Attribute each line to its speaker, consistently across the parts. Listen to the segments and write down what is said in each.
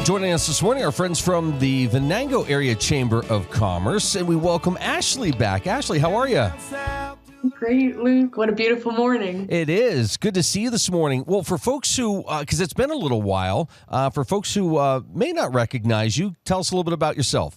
Speaker 1: Joining us this morning, our friends from the Venango Area Chamber of Commerce, and we welcome Ashley back. Ashley, how are you?
Speaker 2: Great, Luke. What a beautiful morning.
Speaker 1: It is. Good to see you this morning. Well, for folks who, because it's been a little while, for folks who may not recognize you, tell us a little bit about yourself.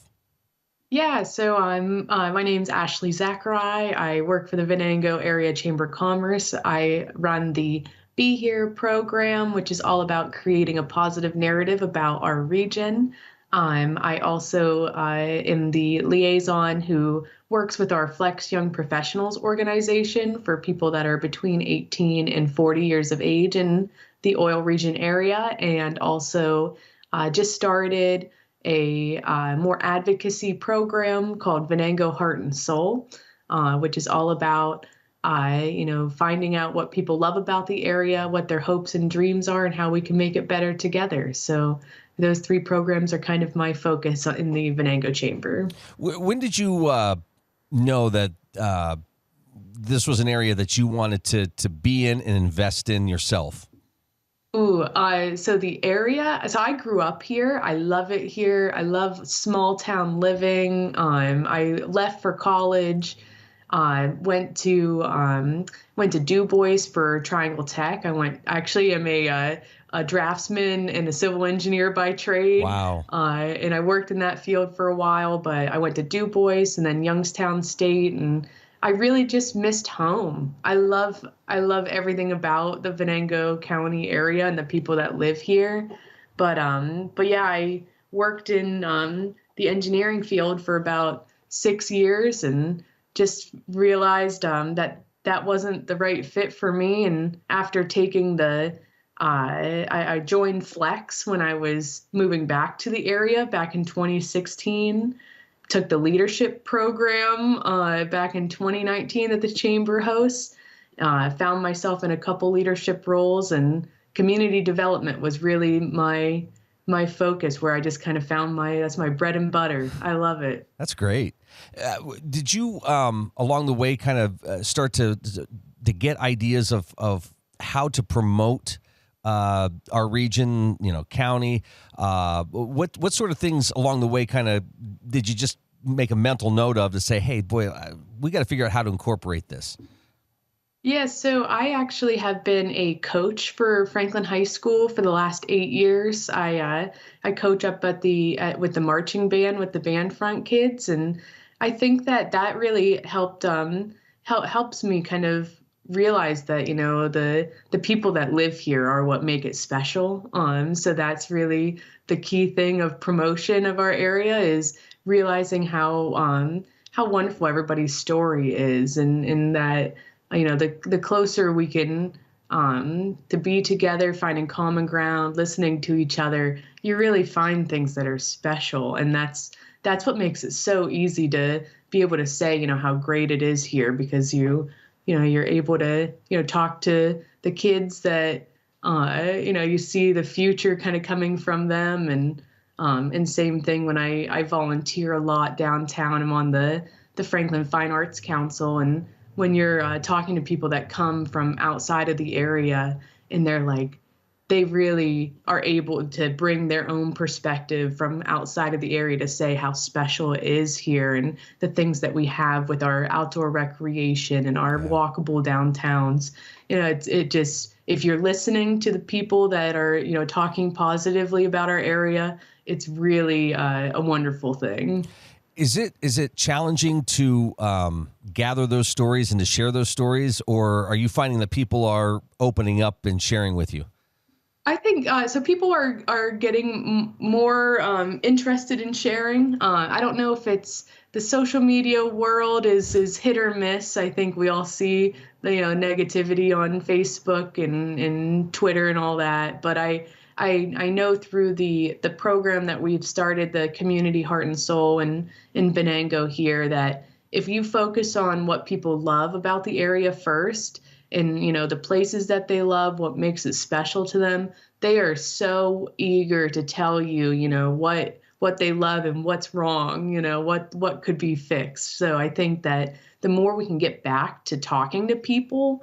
Speaker 2: Yeah, so my name's Ashley Zaccari. I work for the Venango Area Chamber of Commerce. I run the Be Here program, which is all about creating a positive narrative about our region. I also am the liaison who works with our Flex Young Professionals organization for people that are between 18 and 40 years of age in the oil region area, and also just started a more advocacy program called Venango Heart and Soul, which is all about finding out what people love about the area, what their hopes and dreams are, and how we can make it better together. So those three programs are kind of my focus in the Venango Chamber.
Speaker 1: When did you know that this was an area that you wanted to be in and invest in yourself?
Speaker 2: So the area, so I grew up here. I love it here. I love small town living. I left for college. I went to Du Bois for Triangle Tech. I'm a draftsman and a civil engineer by trade.
Speaker 1: Wow.
Speaker 2: And I worked in that field for a while, but I went to Du Bois and then Youngstown State, and I really just missed home. I love everything about the Venango County area and the people that live here. But yeah, I worked in the engineering field for about 6 years and just realized that wasn't the right fit for me. And after taking I joined Flex when I was moving back to the area back in 2016. Took the leadership program back in 2019 that the chamber hosts. Found myself in a couple leadership roles, and community development was really my focus, where I just kind of found that's my bread and butter. I love it.
Speaker 1: That's great. Did you along the way kind of start to get ideas of how to promote our region, county? What sort of things along the way kind of did you just make a mental note of to say, hey, boy, we got to figure out how to incorporate this?
Speaker 2: Yeah, so I actually have been a coach for Franklin High School for the last 8 years. I coach up at with the marching band with the band front kids, and I think that really helps me kind of realize that the people that live here are what make it special. So that's really the key thing of promotion of our area, is realizing how wonderful everybody's story is, and that the closer we can to be together, finding common ground, listening to each other, you really find things that are special, and that's what makes it so easy to be able to say how great it is here, because you're able to talk to the kids that you see the future kind of coming from them, and same thing when I volunteer a lot downtown. I'm on the Franklin Fine Arts Council, and when you're talking to people that come from outside of the area, and they really are able to bring their own perspective from outside of the area to say how special it is here, and the things that we have with our outdoor recreation and our walkable downtowns. It just, if you're listening to the people that are talking positively about our area, it's really a wonderful thing.
Speaker 1: Is it challenging to gather those stories and to share those stories, or are you finding that people are opening up and sharing with you?
Speaker 2: I think so. People are getting more interested in sharing. I don't know if it's the social media world is hit or miss. I think we all see the negativity on Facebook and Twitter and all that. But I know through the program that we've started, the Community Heart and Soul in Venango here, that if you focus on what people love about the area first, and the places that they love, what makes it special to them, they are so eager to tell you what they love and what's wrong, what could be fixed. So I think that the more we can get back to talking to people,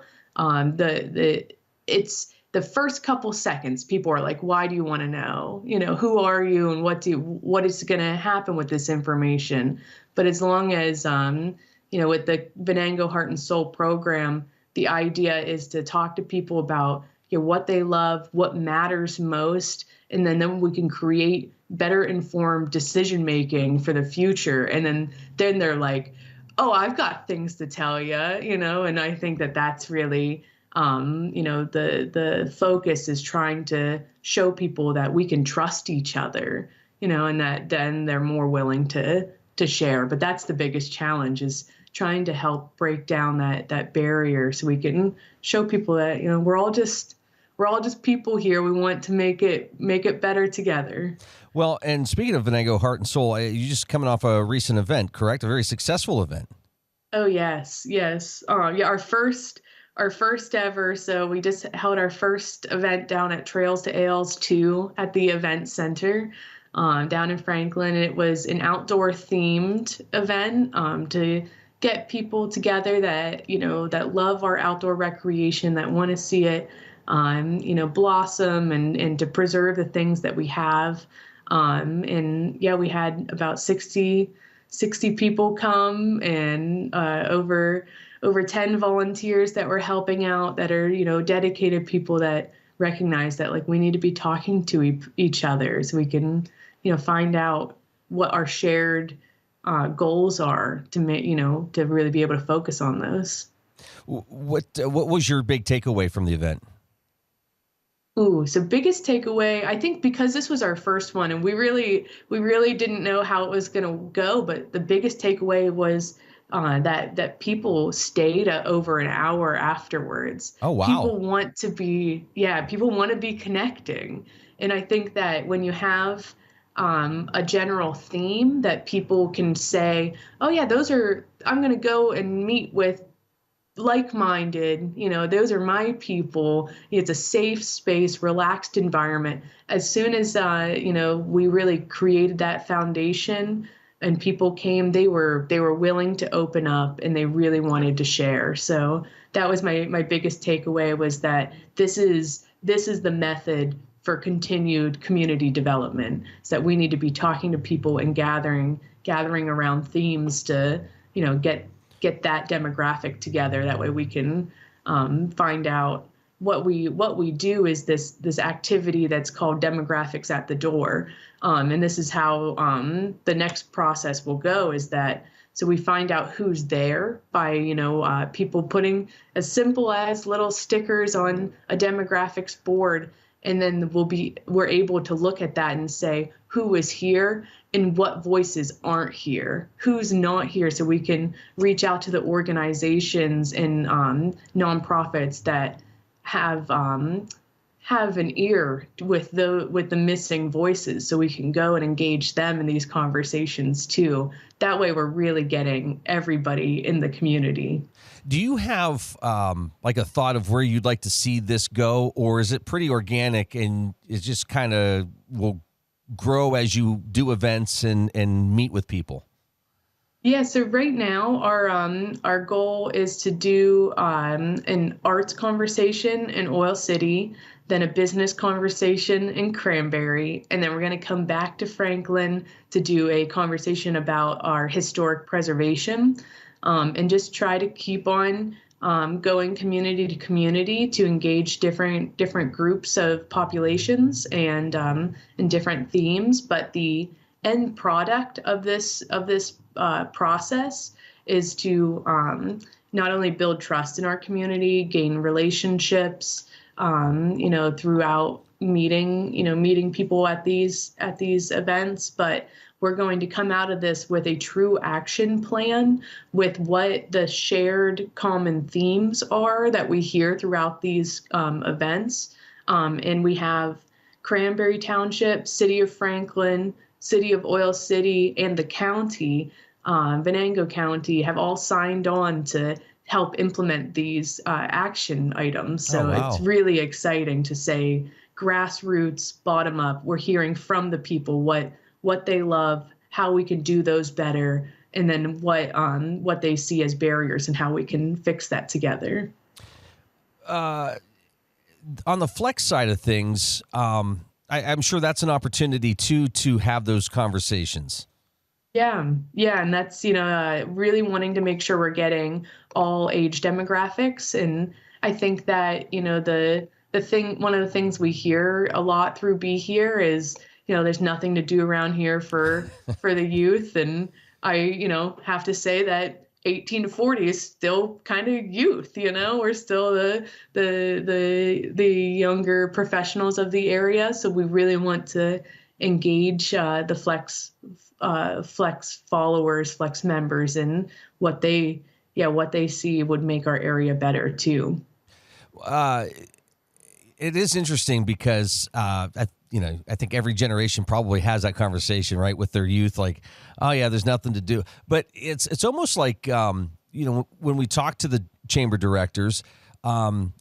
Speaker 2: it's the first couple seconds, people are like, why do you want to know? Who are you and what is going to happen with this information? But as long as, with the Venango Heart and Soul program, the idea is to talk to people about what they love, what matters most, and then we can create better informed decision making for the future. And then they're like, oh, I've got things to tell you, and I think that that's really, the focus is trying to show people that we can trust each other, and that then they're more willing to share. But that's the biggest challenge, is trying to help break down that barrier so we can show people that, we're all just people here. We want to make it better together.
Speaker 1: Well, and speaking of Venango Heart and Soul, you just coming off a recent event, correct? A very successful event.
Speaker 2: Oh, yes. Yeah, our first ever. So we just held our first event down at Trails to Ales 2 at the event center down in Franklin. It was an outdoor themed event to get people together that, that love our outdoor recreation, that want to see it blossom and to preserve the things that we have. And yeah, we had about 60 people come, and over 10 volunteers that were helping out, that are, dedicated people that recognize that, like, we need to be talking to each other so we can, find out what our shared goals are to make, to really be able to focus on those.
Speaker 1: What was your big takeaway from the event?
Speaker 2: Ooh, so biggest takeaway, I think, because this was our first one and we really didn't know how it was going to go, but the biggest takeaway was that people stayed over an hour afterwards.
Speaker 1: Oh, wow.
Speaker 2: People want to be connecting. And I think that when you have a general theme that people can say, oh yeah, I'm going to go and meet with like-minded, those are my people. It's a safe space, relaxed environment. As soon as we really created that foundation and people came, they were willing to open up and they really wanted to share. So that was my biggest takeaway, was that this is the method for continued community development. Is that we need to be talking to people and gathering around themes to get that demographic together. That way we can find out what we do is this activity that's called demographics at the door. And this is how the next process will go, is that so we find out who's there by people putting as simple as little stickers on a demographics board, and then we're able to look at that and say who is here and what voices aren't here, who's not here, so we can reach out to the organizations and nonprofits that have an ear with the missing voices, so we can go and engage them in these conversations too. That way we're really getting everybody in the community.
Speaker 1: Do you have like a thought of where you'd like to see this go, or is it pretty organic and it just kind of will grow as you do events and meet with people?
Speaker 2: Yeah, so right now our goal is to do an arts conversation in Oil City, then a business conversation in Cranberry, and then we're going to come back to Franklin to do a conversation about our historic preservation, and just try to keep on going community to community to engage different groups of populations and different themes. But the end product of this process is to not only build trust in our community, gain relationships, throughout meeting people at these events, but we're going to come out of this with a true action plan with what the shared common themes are that we hear throughout these events. And we have Cranberry Township, City of Franklin, City of Oil City, and the county, Venango County, have all signed on to help implement these action items. So
Speaker 1: wow.
Speaker 2: It's really exciting to say grassroots, bottom up. We're hearing from the people what they love, how we can do those better, and then what they see as barriers and how we can fix that together.
Speaker 1: On the flex side of things, I'm sure that's an opportunity too to have those conversations.
Speaker 2: Yeah, yeah, and that's, really wanting to make sure we're getting all age demographics. And I think that, one of the things we hear a lot through Be Here is, there's nothing to do around here for the youth. And I, have to say that 18 to 40 is still kind of youth, we're still the younger professionals of the area. So we really want to engage the flex followers, flex members, and what they see would make our area better too.
Speaker 1: Uh, it is interesting because I think every generation probably has that conversation, right, with their youth, like, oh yeah, there's nothing to do. But it's almost like when we talk to the chamber directors, and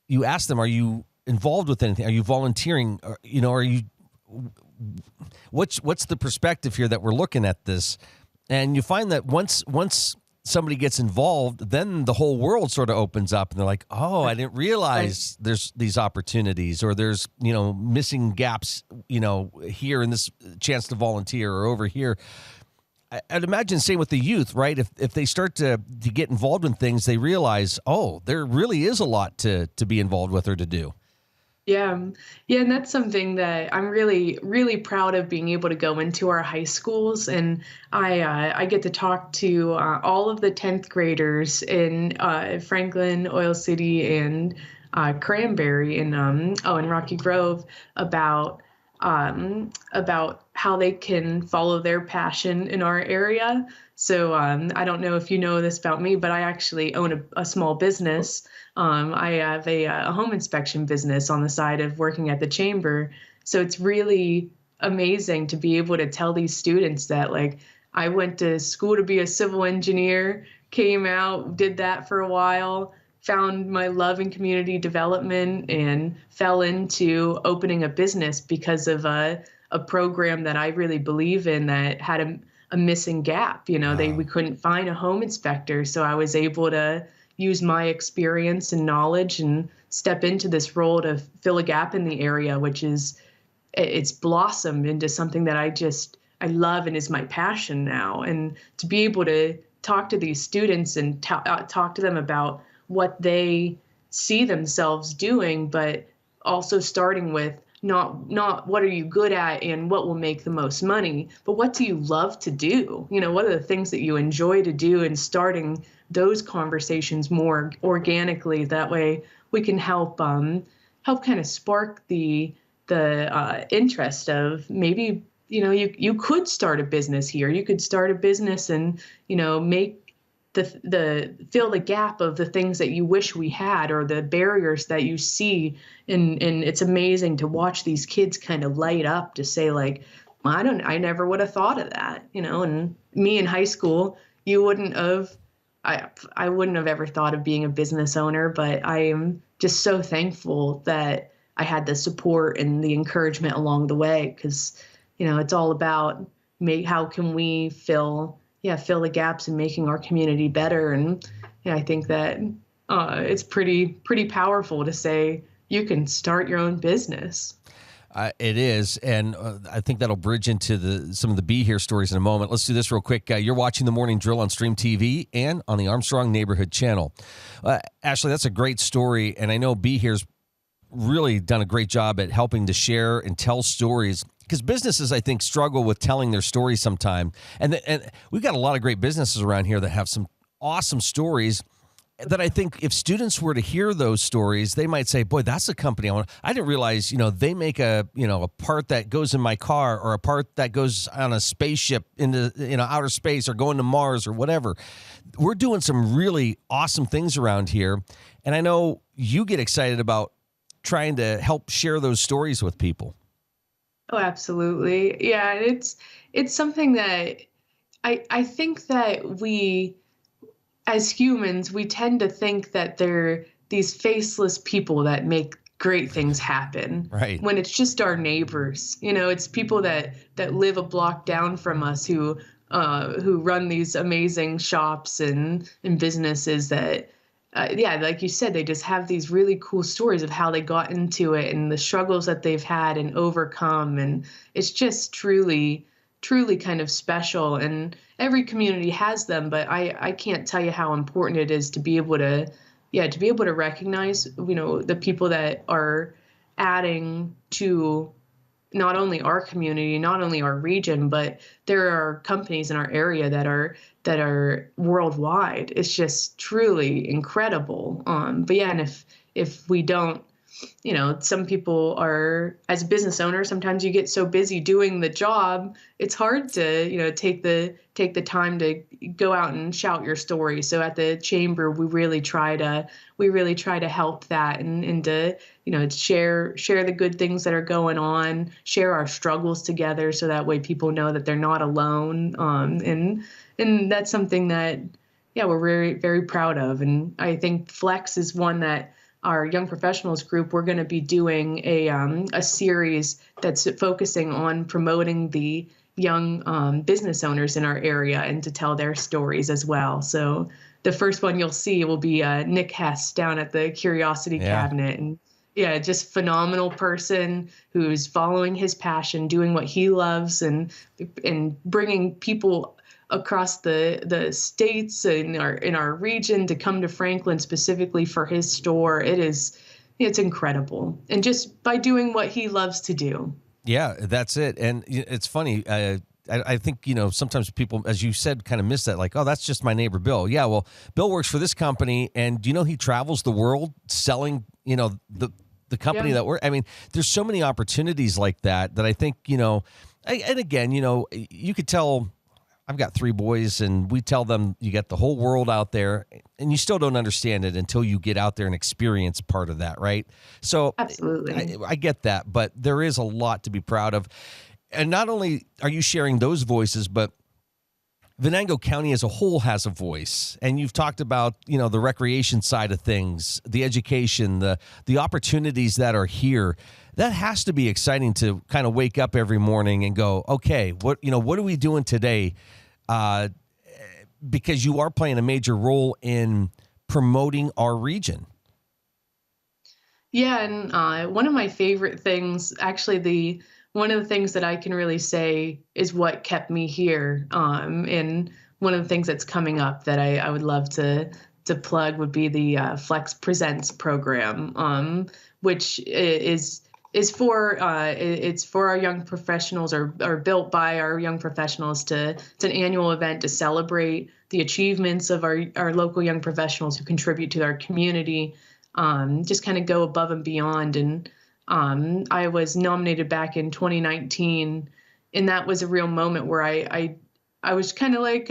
Speaker 1: you ask them, are you involved with anything? Are you volunteering? Or, are you what's the perspective here that we're looking at this? And you find that once somebody gets involved, then the whole world sort of opens up and they're like, oh, I didn't realize there's these opportunities, or there's, missing gaps, here in this chance to volunteer, or over here. I'd imagine same with the youth, right? If they start to get involved in things, they realize, oh, there really is a lot to be involved with or to do.
Speaker 2: Yeah. Yeah. And that's something that I'm really, really proud of, being able to go into our high schools. And I get to talk to all of the 10th graders in Franklin, Oil City, and Cranberry, and in Rocky Grove, about how they can follow their passion in our area. So I don't know if you know this about me, but I actually own a small business. I have a home inspection business on the side of working at the chamber. So it's really amazing to be able to tell these students that, like, I went to school to be a civil engineer, came out, did that for a while, found my love in community development, and fell into opening a business because of a program that I really believe in that had a missing gap. We couldn't find a home inspector. So I was able to use my experience and knowledge and step into this role to fill a gap in the area, which it's blossomed into something that I love and is my passion now. And to be able to talk to these students and talk to them about what they see themselves doing, but also starting with not what are you good at and what will make the most money, but what do you love to do? What are the things that you enjoy to do, and starting those conversations more organically. That way we can help kind of spark the interest of, maybe, you could start a business here. You could start a business and, make the fill the gap of the things that you wish we had, or the barriers that you see. And it's amazing to watch these kids kind of light up to say, like, I never would have thought of that, and me in high school, you wouldn't have, I wouldn't have ever thought of being a business owner. But I am just so thankful that I had the support and the encouragement along the way, because, it's all about how can we fill the gaps in making our community better. And I think that it's pretty powerful to say you can start your own business.
Speaker 1: It is, and I think that'll bridge into some of the Be Here stories in a moment. Let's do this real quick. You're watching The Morning Drill on Stream TV and on the Armstrong Neighborhood Channel. Ashley, that's a great story, and I know Be Here's really done a great job at helping to share and tell stories, because businesses, I think, struggle with telling their stories sometime. And we've got a lot of great businesses around here that have some awesome stories that I think if students were to hear those stories, they might say, boy, that's a company I want. I didn't realize, they make a part that goes in my car, or a part that goes on a spaceship into, outer space, or going to Mars, or whatever. We're doing some really awesome things around here. And I know you get excited about trying to help share those stories with people.
Speaker 2: Oh, absolutely. Yeah. And it's something that I think that we, as humans, we tend to think that they're these faceless people that make great things happen.
Speaker 1: Right.
Speaker 2: When it's just our neighbors. It's people that live a block down from us who run these amazing shops and businesses that yeah, like you said, they just have these really cool stories of how they got into it and the struggles that they've had and overcome. And it's just truly, truly kind of special. And every community has them, but I can't tell you how important it is to be able to, yeah, to be able to recognize, the people that are adding to not only our community, not only our region, but there are companies in our area that are worldwide. It's just truly incredible. But yeah, and if we don't, some people are, as a business owner, sometimes you get so busy doing the job, it's hard to, take the time to go out and shout your story. So at the chamber, we really try to help that, and to, share the good things that are going on, share our struggles together, so that way people know that they're not alone. And that's something that, yeah, we're very, very proud of. And I think Flex is one that our young professionals group, we're going to be doing a series that's focusing on promoting the young business owners in our area and to tell their stories as well. So the first one you'll see will be Nick Hess down at the Curiosity
Speaker 1: Yeah.
Speaker 2: Cabinet. And yeah, just phenomenal person who's following his passion, doing what he loves, and bringing people across the states in our region to come to Franklin specifically for his store. It's incredible, and just by doing what he loves to do.
Speaker 1: Yeah, that's it. And it's funny. I think, sometimes people, as you said, kind of miss that. Like, oh, that's just my neighbor, Bill. Yeah, well, Bill works for this company. And he travels the world selling, the company
Speaker 2: Yeah.
Speaker 1: that I mean, there's so many opportunities like that I think, and again, you could tell. I've got 3 boys, and we tell them you got the whole world out there, and you still don't understand it until you get out there and experience part of that, right? So
Speaker 2: Absolutely.
Speaker 1: I get that, but there is a lot to be proud of. And not only are you sharing those voices, but Venango County as a whole has a voice. And you've talked about, the recreation side of things, the education, the opportunities that are here. That has to be exciting to kind of wake up every morning and go, okay, what are we doing today? Because you are playing a major role in promoting our region.
Speaker 2: Yeah, and one of my favorite things, actually, the one of the things that I can really say is what kept me here. And one of the things that's coming up that I would love to plug would be the Flex Presents program, which is for it's for our young professionals, or built by our young professionals. It's an annual event to celebrate the achievements of our local young professionals who contribute to our community, just kind of go above and beyond. And I was nominated back in 2019, and that was a real moment where I was kind of like,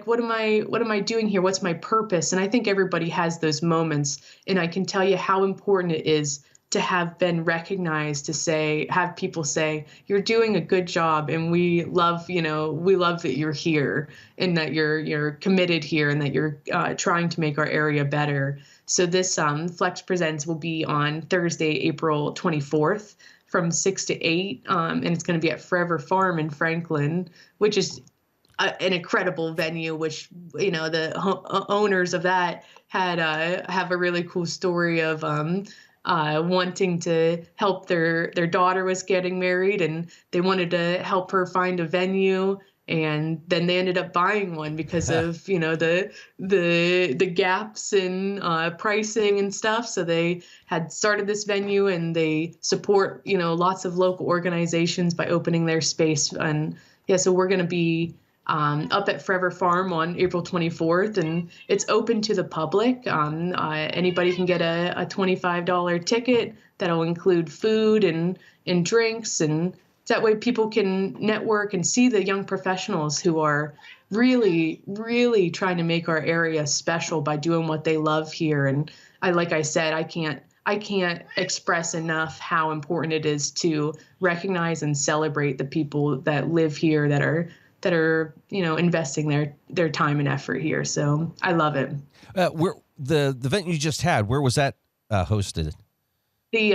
Speaker 2: what am I doing here? What's my purpose? And I think everybody has those moments, and I can tell you how important it is to have been recognized, have people say, you're doing a good job, and we love that you're here, and that you're committed here, and that you're trying to make our area better. So this Flex Presents will be on Thursday, April 24th from 6 to 8, and it's going to be at Forever Farm in Franklin, which is an incredible venue, which, the owners of that have a really cool story of wanting to help their daughter was getting married, and they wanted to help her find a venue, and then they ended up buying one because of the gaps in pricing and stuff. So they had started this venue, and they support lots of local organizations by opening their space. And yeah, so we're going to be up at Forever Farm on April 24th, and it's open to the public. Anybody can get a $25 ticket that'll include food and drinks, and that way people can network and see the young professionals who are really, really trying to make our area special by doing what they love here. And like I said, I can't express enough how important it is to recognize and celebrate the people that live here, that are investing their time and effort here. So I love it.
Speaker 1: Where the event you just had, where was that hosted?
Speaker 2: The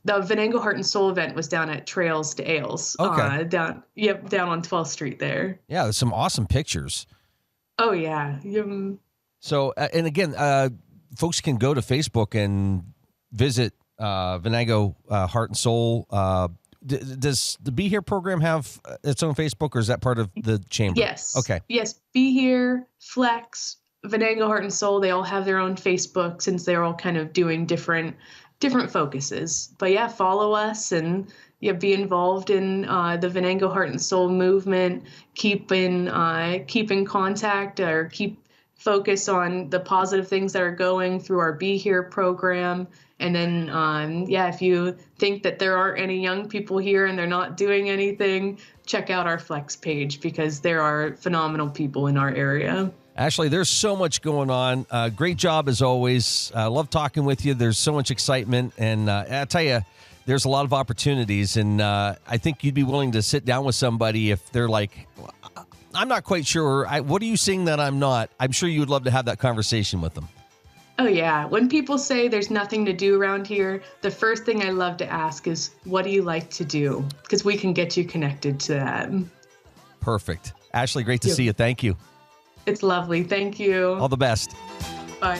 Speaker 2: Venango Heart and Soul event was down at Trails to Ales.
Speaker 1: Okay.
Speaker 2: Down on 12th Street there.
Speaker 1: Yeah, there's some awesome pictures.
Speaker 2: Oh yeah.
Speaker 1: So, and again, folks can go to Facebook and visit Venango Heart and Soul. Does the Be Here program have its own Facebook, or is that part of the chamber?
Speaker 2: Yes.
Speaker 1: Okay.
Speaker 2: Yes. Be Here, Flex, Venango Heart and Soul, they all have their own Facebook since they're all kind of doing different focuses. But yeah, follow us and be involved in the Venango Heart and Soul movement. Keep in contact, or keep focus on the positive things that are going through our Be Here program. And then, if you think that there aren't any young people here and they're not doing anything, check out our Flex page, because there are phenomenal people in our area.
Speaker 1: Ashley, there's so much going on. Great job as always. I love talking with you. There's so much excitement. And I tell you, there's a lot of opportunities. And I think you'd be willing to sit down with somebody if they're like, I'm not quite sure. What are you seeing that I'm not? I'm sure you would love to have that conversation with them.
Speaker 2: Oh, yeah. When people say there's nothing to do around here, the first thing I love to ask is, what do you like to do? Because we can get you connected to that.
Speaker 1: Perfect. Ashley, great to see you. Thank you.
Speaker 2: It's lovely. Thank you.
Speaker 1: All the best.
Speaker 2: Bye.